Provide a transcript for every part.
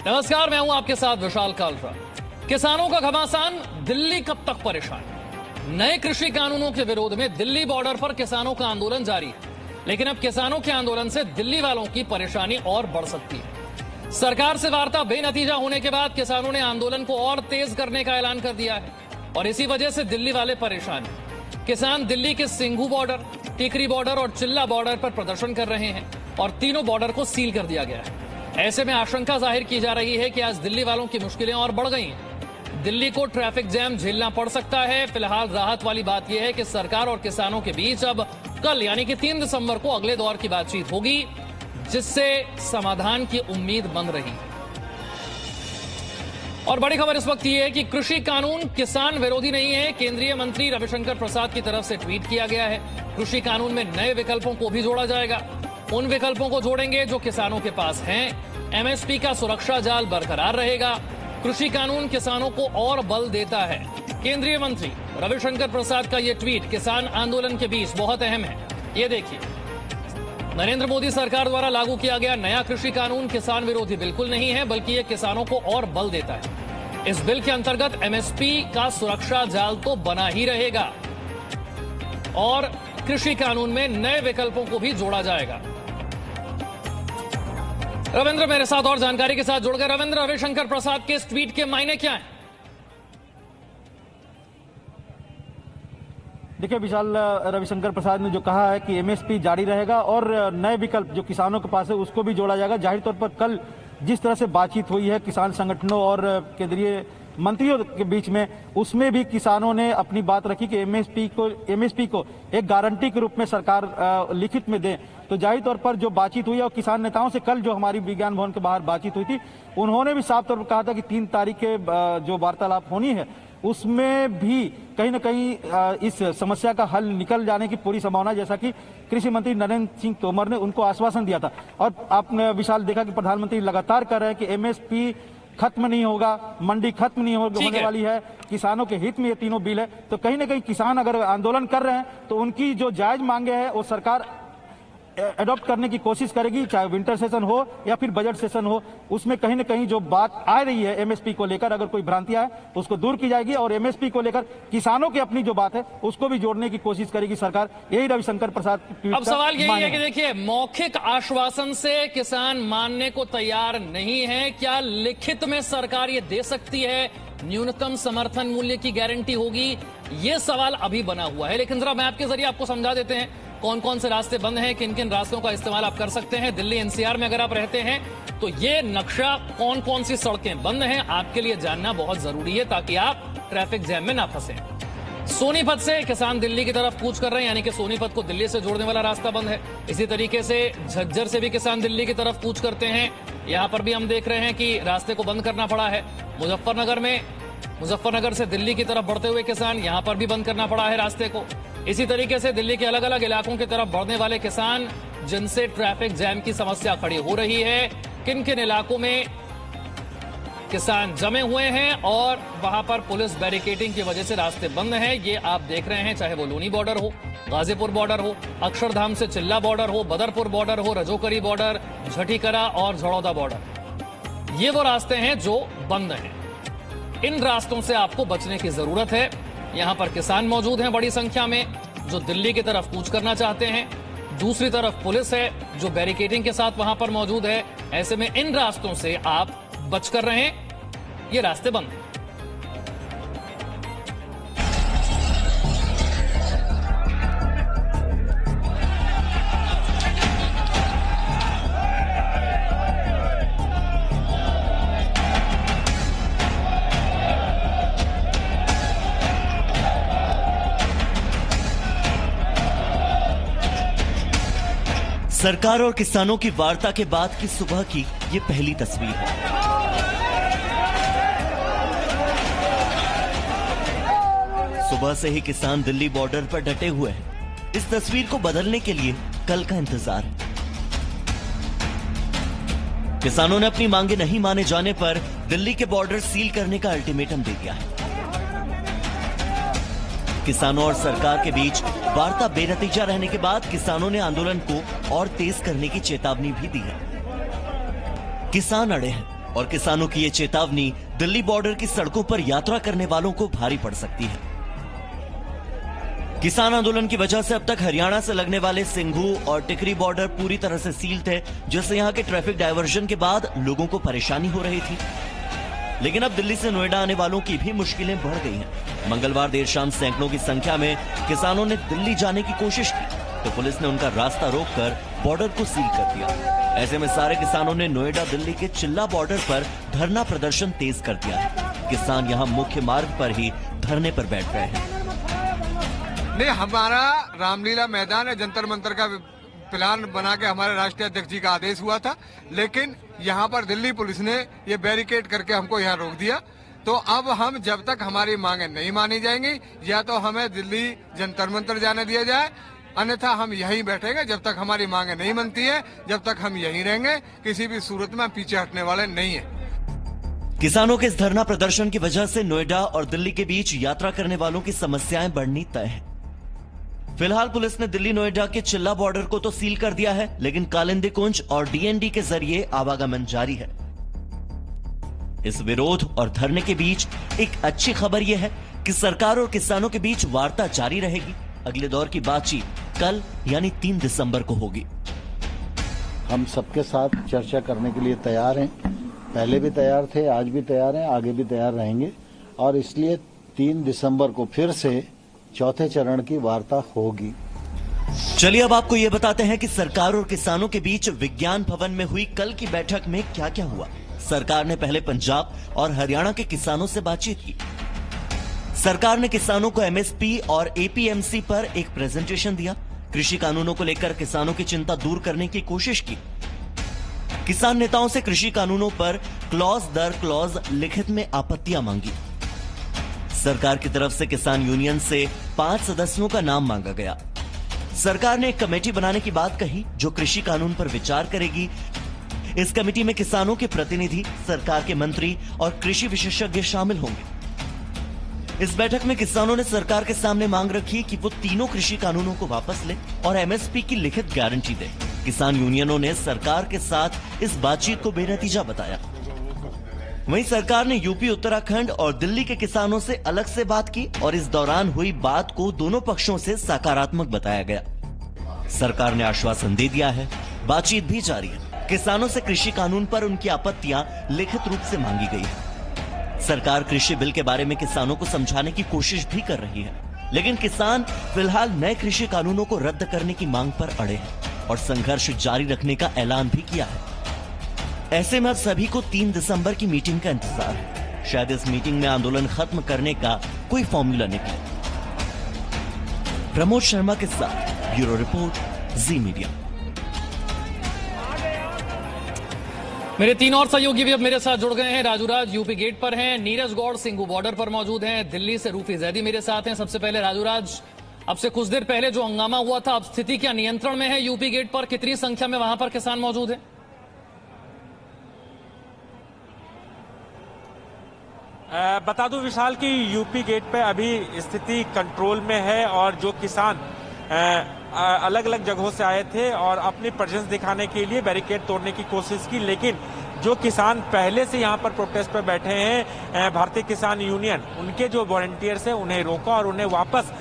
नमस्कार, मैं हूं आपके साथ विशाल कालरा। किसानों का घमासान, दिल्ली कब तक परेशान? नए कृषि कानूनों के विरोध में दिल्ली बॉर्डर पर किसानों का आंदोलन जारी है, लेकिन अब किसानों के आंदोलन से दिल्ली वालों की परेशानी और बढ़ सकती है। सरकार से वार्ता बेनतीजा होने के बाद किसानों ने आंदोलन को और तेज करने का ऐलान कर दिया है और इसी वजह से दिल्ली वाले परेशान हैं। किसान दिल्ली के सिंघू बॉर्डर, टिकरी बॉर्डर और चिल्ला बॉर्डर पर प्रदर्शन कर रहे हैं और तीनों बॉर्डर को सील कर दिया गया है। ऐसे में आशंका जाहिर की जा रही है कि आज दिल्ली वालों की मुश्किलें और बढ़ गई हैं। दिल्ली को ट्रैफिक जैम झेलना पड़ सकता है। फिलहाल राहत वाली बात यह है कि सरकार और किसानों के बीच अब कल यानी कि 3 दिसंबर को अगले दौर की बातचीत होगी, जिससे समाधान की उम्मीद बन रही है। और बड़ी खबर इस वक्त यह है कि कृषि कानून किसान विरोधी नहीं है। केंद्रीय मंत्री रविशंकर प्रसाद की तरफ से ट्वीट किया गया है। कृषि कानून में नए विकल्पों को भी जोड़ा जाएगा। उन विकल्पों को जोड़ेंगे जो किसानों के पास हैं। एमएसपी का सुरक्षा जाल बरकरार रहेगा। कृषि कानून किसानों को और बल देता है। केंद्रीय मंत्री रविशंकर प्रसाद का यह ट्वीट किसान आंदोलन के बीच बहुत अहम है। ये देखिए, नरेंद्र मोदी सरकार द्वारा लागू किया गया नया कृषि कानून किसान विरोधी बिल्कुल नहीं है, बल्कि यह किसानों को और बल देता है। इस बिल के अंतर्गत एमएसपी का सुरक्षा जाल तो बना ही रहेगा और कृषि कानून में नए विकल्पों को भी जोड़ा जाएगा। रविंद्र मेरे साथ और जानकारी के साथ जुड़ गए। रविंद्र, रविशंकर प्रसाद के इस ट्वीट के मायने क्या हैं? देखिए विशाल, रविशंकर प्रसाद ने जो कहा है कि एमएसपी जारी रहेगा और नए विकल्प जो किसानों के पास है उसको भी जोड़ा जाएगा। जाहिर तौर पर कल जिस तरह से बातचीत हुई है किसान संगठनों और केंद्रीय मंत्रियों के बीच में, उसमें भी किसानों ने अपनी बात रखी कि एमएसपी को एक गारंटी के रूप में सरकार लिखित में दे। तो जाहिर तौर पर जो बातचीत हुई है और किसान नेताओं से कल जो हमारी विज्ञान भवन के बाहर बातचीत हुई थी, उन्होंने भी साफ तौर पर कहा था कि 3 तारीख के जो वार्तालाप होनी है उसमें भी कहीं न कहीं इस समस्या का हल निकल जाने की पूरी संभावना, जैसा कि कृषि मंत्री नरेंद्र सिंह तोमर ने उनको आश्वासन दिया था। और आपने विशाल देखा कि प्रधानमंत्री लगातार कह रहे हैं कि एमएसपी खत्म नहीं होगा, मंडी खत्म नहीं होने वाली है, किसानों के हित में ये तीनों बिल है। तो कहीं ना कहीं किसान अगर आंदोलन कर रहे हैं तो उनकी जो जायज मांगे हैं वो सरकार एडॉप्ट करने की कोशिश करेगी, चाहे विंटर सेशन हो या फिर बजट सेशन हो। उसमें कहीं ना कहीं जो बात आ रही है एमएसपी को लेकर, अगर कोई भ्रांतियां है उसको दूर की जाएगी और एमएसपी को लेकर किसानों की अपनी जो बात है उसको भी जोड़ने की कोशिश करेगी सरकार। यही रविशंकर प्रसाद की अब सवाल यही है कि देखिए, मौखिक आश्वासन से किसान मानने को तैयार नहीं है। क्या लिखित में सरकार ये दे सकती है न्यूनतम समर्थन मूल्य की गारंटी होगी? ये सवाल अभी बना हुआ है। लेकिन जरा मैं आपके जरिए आपको समझा देते हैं कौन कौन से रास्ते बंद हैं, किन किन रास्तों का इस्तेमाल आप कर सकते हैं। दिल्ली एनसीआर में अगर आप रहते हैं तो ये नक्शा, कौन कौन सी सड़कें बंद हैं, आपके लिए जानना बहुत जरूरी है ताकि आप ट्रैफिक जैम में ना फंसे। सोनीपत से किसान दिल्ली की तरफ कूच कर रहे हैं, यानी कि सोनीपत को दिल्ली से जोड़ने वाला रास्ता बंद है। इसी तरीके से झज्जर से भी किसान दिल्ली की तरफ कूच करते हैं। यहां पर भी हम देख रहे हैं कि रास्ते को बंद करना पड़ा है। मुजफ्फरनगर से दिल्ली की तरफ बढ़ते हुए किसान, यहां पर भी बंद करना पड़ा है रास्ते को। इसी तरीके से दिल्ली के अलग अलग इलाकों की तरफ बढ़ने वाले किसान, जिनसे ट्रैफिक जैम की समस्या खड़ी हो रही है, किन किन इलाकों में किसान जमे हुए हैं और वहां पर पुलिस बैरिकेडिंग की वजह से रास्ते बंद हैं, ये आप देख रहे हैं। चाहे वो लोनी बॉर्डर हो, गाजीपुर बॉर्डर हो, अक्षरधाम से चिल्ला बॉर्डर हो, बदरपुर बॉर्डर हो, रजोकरी बॉर्डर, झटीकरा और झड़ौदा बॉर्डर, ये वो रास्ते हैं जो बंद हैं। इन रास्तों से आपको बचने की जरूरत है। यहां पर किसान मौजूद हैं बड़ी संख्या में जो दिल्ली की तरफ कूच करना चाहते हैं। दूसरी तरफ पुलिस है जो बैरिकेडिंग के साथ वहां पर मौजूद है। ऐसे में इन रास्तों से आप बचकर रहें, ये रास्ते बंद हैं। सरकार और किसानों की वार्ता के बाद की सुबह की ये पहली तस्वीर है। सुबह से ही किसान दिल्ली बॉर्डर पर डटे हुए हैं। इस तस्वीर को बदलने के लिए कल का इंतजार है। किसानों ने अपनी मांगे नहीं माने जाने पर दिल्ली के बॉर्डर सील करने का अल्टीमेटम दे दिया है। किसानों और सरकार के बीच वार्ता बेनतीजा रहने के बाद किसानों ने आंदोलन को और तेज करने की चेतावनी भी दी है। किसान अड़े हैं, और किसानों की ये चेतावनी दिल्ली बॉर्डर की सड़कों पर यात्रा करने वालों को भारी पड़ सकती है। किसान आंदोलन की वजह से अब तक हरियाणा से लगने वाले सिंघू और टिकरी बॉर्डर पूरी तरह से सील थे, जिससे यहां के ट्रैफिक डायवर्जन के बाद लोगों को परेशानी हो रही थी। लेकिन अब दिल्ली से नोएडा आने वालों की भी मुश्किलें बढ़ गई हैं। मंगलवार देर शाम सैकड़ों की संख्या में किसानों ने दिल्ली जाने की कोशिश की, तो पुलिस ने उनका रास्ता रोककर बॉर्डर को सील कर दिया। ऐसे में सारे किसानों ने नोएडा दिल्ली के चिल्ला बॉर्डर पर धरना प्रदर्शन तेज कर दिया है। किसान यहां मुख्य मार्ग पर ही धरने पर बैठ गए हैं। नहीं, हमारा रामलीला मैदान है, जंतर मंतर का प्लान बना के हमारे राष्ट्रीय अध्यक्ष जी का आदेश हुआ था, लेकिन यहाँ पर दिल्ली पुलिस ने ये बैरिकेड करके हमको यहाँ रोक दिया। तो अब हम जब तक हमारी मांगे नहीं मानी जाएंगी, या तो हमें दिल्ली जंतर मंतर जाने दिया जाए, अन्यथा हम यहीं बैठेंगे जब तक हमारी मांगे नहीं बनती है, जब तक हम यहीं रहेंगे। किसी भी सूरत में पीछे हटने वाले नहीं है। किसानों के इस धरना प्रदर्शन की वजह से नोएडा और दिल्ली के बीच यात्रा करने वालों की समस्याएं बढ़नी तय है। फिलहाल पुलिस ने दिल्ली नोएडा के चिल्ला बॉर्डर को तो सील कर दिया है, लेकिन कालिंदी कुंज और डीएनडी के जरिए आवागमन जारी है। इस विरोध और धरने के बीच एक अच्छी खबर यह है कि सरकार और किसानों के बीच वार्ता जारी रहेगी। अगले दौर की बातचीत कल यानी 3 दिसंबर को होगी। हम सबके साथ चर्चा करने के लिए तैयार हैं, पहले भी तैयार थे, आज भी तैयार हैं, आगे भी तैयार रहेंगे, और इसलिए 3 दिसंबर को फिर से चौथे चरण की वार्ता होगी। चलिए अब आपको ये बताते हैं कि सरकार और किसानों के बीच विज्ञान भवन में हुई कल की बैठक में क्या क्या हुआ। सरकार ने पहले पंजाब और हरियाणा के किसानों से बातचीत की। सरकार ने किसानों को एमएसपी और एपीएमसी पर एक प्रेजेंटेशन दिया। कृषि कानूनों को लेकर किसानों की चिंता दूर करने की कोशिश की। किसान नेताओं से कृषि कानूनों पर क्लॉज दर क्लॉज लिखित में आपत्तियां मांगी। सरकार की तरफ से किसान यूनियन से 5 सदस्यों का नाम मांगा गया। सरकार ने एक कमेटी बनाने की बात कही जो कृषि कानून पर विचार करेगी। इस कमेटी में किसानों के प्रतिनिधि, सरकार के मंत्री और कृषि विशेषज्ञ शामिल होंगे। इस बैठक में किसानों ने सरकार के सामने मांग रखी कि वो तीनों कृषि कानूनों को वापस ले और एमएसपी की लिखित गारंटी दे। किसान यूनियनों ने सरकार के साथ इस बातचीत को बेनतीजा बताया। वहीं सरकार ने यूपी, उत्तराखंड और दिल्ली के किसानों से अलग से बात की और इस दौरान हुई बात को दोनों पक्षों से सकारात्मक बताया गया। सरकार ने आश्वासन दे दिया है, बातचीत भी जारी है। किसानों से कृषि कानून पर उनकी आपत्तियां लिखित रूप से मांगी गई है। सरकार कृषि बिल के बारे में किसानों को समझाने की कोशिश भी कर रही है, लेकिन किसान फिलहाल नए कृषि कानूनों को रद्द करने की मांग पर अड़े हैं और संघर्ष जारी रखने का ऐलान भी किया है। ऐसे में अब सभी को 3 दिसंबर की मीटिंग का इंतजार है। शायद इस मीटिंग में आंदोलन खत्म करने का कोई फॉर्मूला निकले। प्रमोद शर्मा के साथ ब्यूरो रिपोर्ट, जी मीडिया। मेरे 3 और सहयोगी भी अब मेरे साथ जुड़ गए हैं। राजू राज यूपी गेट पर हैं, नीरज गौड़ सिंघू बॉर्डर पर मौजूद हैं, दिल्ली से रूफी जैदी मेरे साथ हैं। सबसे पहले राजू राज, अब से कुछ देर पहले जो हंगामा हुआ था, अब स्थिति क्या नियंत्रण में है? यूपी गेट पर कितनी संख्या में वहां पर किसान मौजूद हैं? बता दूं विशाल की यूपी गेट पे अभी स्थिति कंट्रोल में है और जो किसान अलग अलग जगहों से आए थे और अपनी प्रेजेंस दिखाने के लिए बैरिकेड तोड़ने की कोशिश की, लेकिन जो किसान पहले से यहाँ पर प्रोटेस्ट पे बैठे हैं, भारतीय किसान यूनियन, उनके जो वॉलंटियर्स हैं उन्हें रोका और उन्हें वापस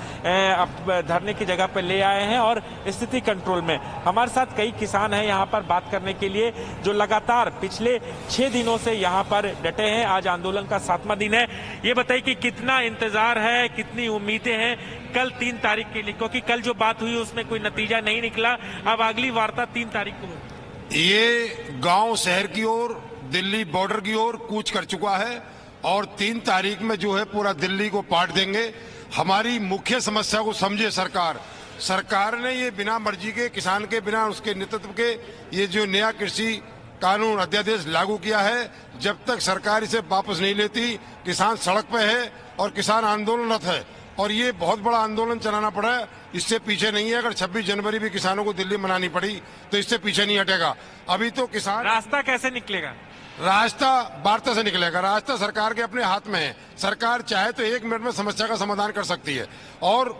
धरने की जगह पर ले आए हैं और स्थिति कंट्रोल में। हमारे साथ कई किसान हैं यहाँ पर बात करने के लिए, जो लगातार पिछले 6 दिनों से यहाँ पर डटे हैं। आज आंदोलन का 7वां दिन है। ये बताइए कि कितना इंतजार है, कितनी उम्मीदें हैं कल 3 तारीख के लिए, क्योंकि कल जो बात हुई उसमें कोई नतीजा नहीं निकला। अब अगली वार्ता 3 तारीख को होगी। ये गांव शहर की ओर, दिल्ली बॉर्डर की ओर कूच कर चुका है और 3 तारीख में जो है पूरा दिल्ली को पाट देंगे। हमारी मुख्य समस्या को समझे सरकार। सरकार ने ये बिना मर्जी के, किसान के बिना उसके नेतृत्व के, ये जो नया कृषि कानून अध्यादेश लागू किया है, जब तक सरकार इसे वापस नहीं लेती, किसान सड़क पे है और किसान आंदोलनरत है और ये बहुत बड़ा आंदोलन चलाना पड़ा है। इससे पीछे नहीं है। अगर 26 जनवरी भी किसानों को दिल्ली मनानी पड़ी तो इससे पीछे नहीं हटेगा। अभी तो किसान, रास्ता कैसे निकलेगा? रास्ता वार्ता से निकलेगा। रास्ता सरकार के अपने हाथ में है। सरकार चाहे तो 1 मिनट में समस्या का समाधान कर सकती है और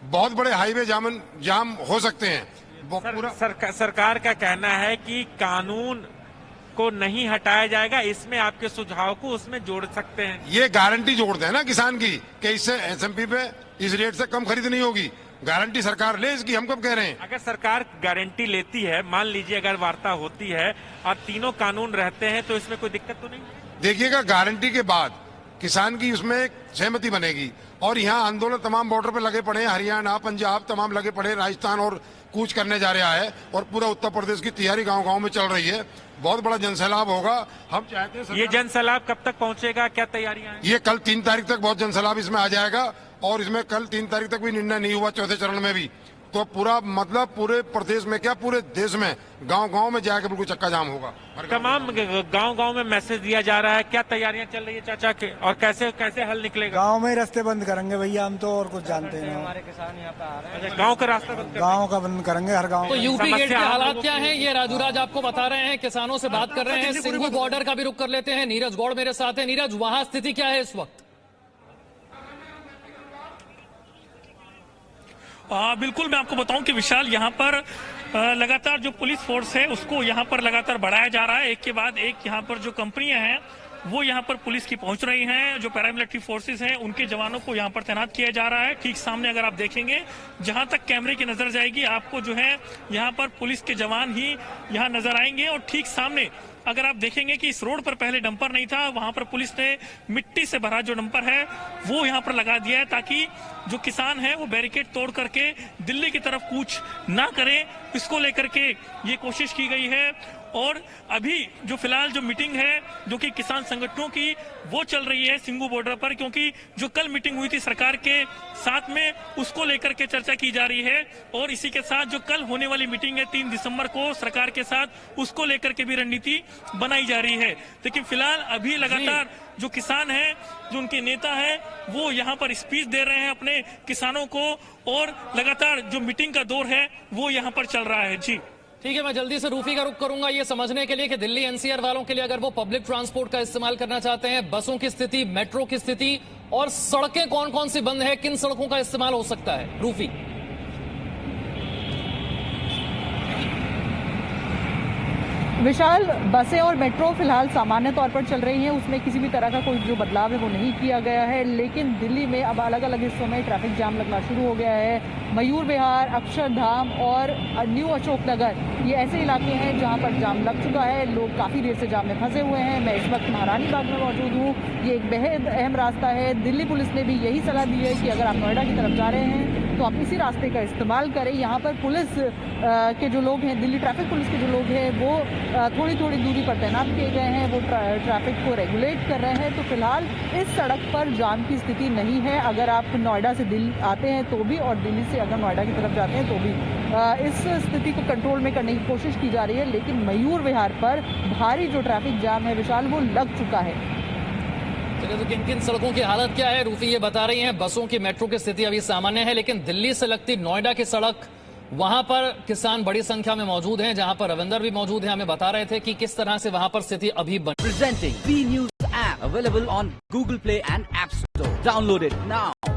बहुत बड़े हाईवे जाम हो सकते हैं। सरकार का कहना है कि कानून को नहीं हटाया जाएगा, इसमें आपके सुझाव को उसमें जोड़ सकते हैं। ये गारंटी जोड़ते हैं ना किसान की कि इससे एसएमपी पे इस रेट से कम खरीद नहीं होगी। गारंटी सरकार ले इसकी, हम कब कह रहे हैं। अगर सरकार गारंटी लेती है, मान लीजिए अगर वार्ता होती है और तीनों कानून रहते हैं, तो इसमें कोई दिक्कत तो नहीं? देखिएगा, गारंटी के बाद किसान की उसमें एक सहमति बनेगी और यहाँ आंदोलन तमाम बॉर्डर पे लगे पड़े हैं, हरियाणा पंजाब तमाम लगे पड़े हैं, राजस्थान और कूच करने जा रहा है और पूरा उत्तर प्रदेश की तैयारी गांव-गांव में चल रही है। बहुत बड़ा जनसैलाब होगा। हम चाहते हैं ये जनसैलाब कब तक पहुंचेगा, क्या तैयारियां हैं? ये कल 3 तारीख तक बहुत जनसैलाब इसमें आ जाएगा और इसमें कल 3 तारीख तक भी निर्णय नहीं हुआ चौथे चरण में भी, तो पूरा मतलब पूरे प्रदेश में क्या पूरे देश में गांव-गांव में जाकर बिल्कुल चक्का जाम होगा। तमाम गांव-गांव में मैसेज दिया जा रहा है, क्या तैयारियां चल रही है चाचा के, और कैसे कैसे हल निकलेगा? गांव में ही रास्ते बंद करेंगे भैया, हम तो और कुछ जानते नहीं। हमारे किसान यहाँ पे आ रहे हैं। अच्छा, गांव का रास्ता बंद गांव का बंद करेंगे, हर गांव। तो यूपी गेट के हालात क्या हैं, ये राजूराज आपको बता रहे हैं, किसानों से बात कर रहे हैं। सिंघू बॉर्डर का भी रुख कर लेते हैं, नीरज गौड़ मेरे साथ है। नीरज, वहां स्थिति क्या है इस वक्त? बिल्कुल, मैं आपको बताऊं कि विशाल, यहाँ पर लगातार जो पुलिस फोर्स है उसको यहाँ पर लगातार बढ़ाया जा रहा है। एक के बाद एक यहाँ पर जो कंपनियां हैं वो यहाँ पर पुलिस की पहुंच रही हैं। जो पैरामिलिट्री फोर्सेस हैं उनके जवानों को यहाँ पर तैनात किया जा रहा है। ठीक सामने अगर आप देखेंगे, जहां तक कैमरे की नजर जाएगी, आपको जो है यहाँ पर पुलिस के जवान ही यहाँ नजर आएंगे। और ठीक सामने अगर आप देखेंगे कि इस रोड पर पहले डंपर नहीं था, वहां पर पुलिस ने मिट्टी से भरा जो डंपर है वो यहाँ पर लगा दिया है, ताकि जो किसान है वो बैरिकेड तोड़ करके दिल्ली की तरफ कूच ना करें। इसको लेकर के ये कोशिश की गई है। और अभी जो फिलहाल जो मीटिंग है जो कि किसान संगठनों की, वो चल रही है सिंघू बॉर्डर पर, क्योंकि जो कल मीटिंग हुई थी सरकार के साथ में, उसको लेकर के चर्चा की जा रही है। और इसी के साथ जो कल होने वाली मीटिंग है 3 दिसंबर को सरकार के साथ, उसको लेकर के भी रणनीति बनाई जा रही है। लेकिन फिलहाल अभी लगातार जो किसान हैं, जो उनके नेता हैं, वो यहाँ पर स्पीच दे रहे हैं अपने किसानों को, और लगातार जो मीटिंग का दौर है वो यहाँ पर चल रहा है। जी ठीक है, मैं जल्दी से रूफी का रुख करूंगा ये समझने के लिए कि दिल्ली एनसीआर वालों के लिए अगर वो पब्लिक ट्रांसपोर्ट का इस्तेमाल करना चाहते हैं, बसों की स्थिति, मेट्रो की स्थिति, और सड़कें कौन कौन सी बंद है, किन सड़कों का इस्तेमाल हो सकता है। रूफी। विशाल, बसें और मेट्रो फिलहाल सामान्य तौर पर चल रही हैं, उसमें किसी भी तरह का कोई जो बदलाव है वो नहीं किया गया है। लेकिन दिल्ली में अब अलग अलग हिस्सों में ट्रैफिक जाम लगना शुरू हो गया है। मयूर विहार, अक्षरधाम और न्यू अशोक नगर, ये ऐसे इलाके हैं जहां पर जाम लग चुका है। लोग काफ़ी देर से जाम में फंसे हुए हैं। मैं इस वक्त महारानी बाग में मौजूद हूँ। ये एक बेहद अहम रास्ता है। दिल्ली पुलिस ने भी यही सलाह दी है कि अगर आप नोएडा की तरफ जा रहे हैं तो आप इसी रास्ते का इस्तेमाल करें। यहाँ पर पुलिस के जो लोग हैं, दिल्ली ट्रैफिक पुलिस के जो लोग हैं, वो थोड़ी थोड़ी दूरी पर तैनात किए गए हैं। वो ट्रैफिक को रेगुलेट कर रहे हैं। तो फिलहाल इस सड़क पर जाम की स्थिति नहीं है। अगर आप नोएडा से दिल्ली आते हैं तो भी, और दिल्ली से अगर नोएडा की तरफ जाते हैं तो भी, इस स्थिति को कंट्रोल में करने की कोशिश की जा रही है। लेकिन मयूर विहार पर भारी जो ट्रैफिक जाम है विशाल, वो लग चुका है। चलिए, तो किन किन सड़कों की हालत क्या है, रूफी ये बता रही हैं। बसों की, मेट्रो की स्थिति अभी सामान्य है, लेकिन दिल्ली से लगती नोएडा की सड़क, वहां पर किसान बड़ी संख्या में मौजूद हैं, जहां पर रविंदर भी मौजूद हैं। हमें बता रहे थे कि किस तरह से वहां पर स्थिति अभी बन। Presenting B News app available on Google Play and App Store. Download it now.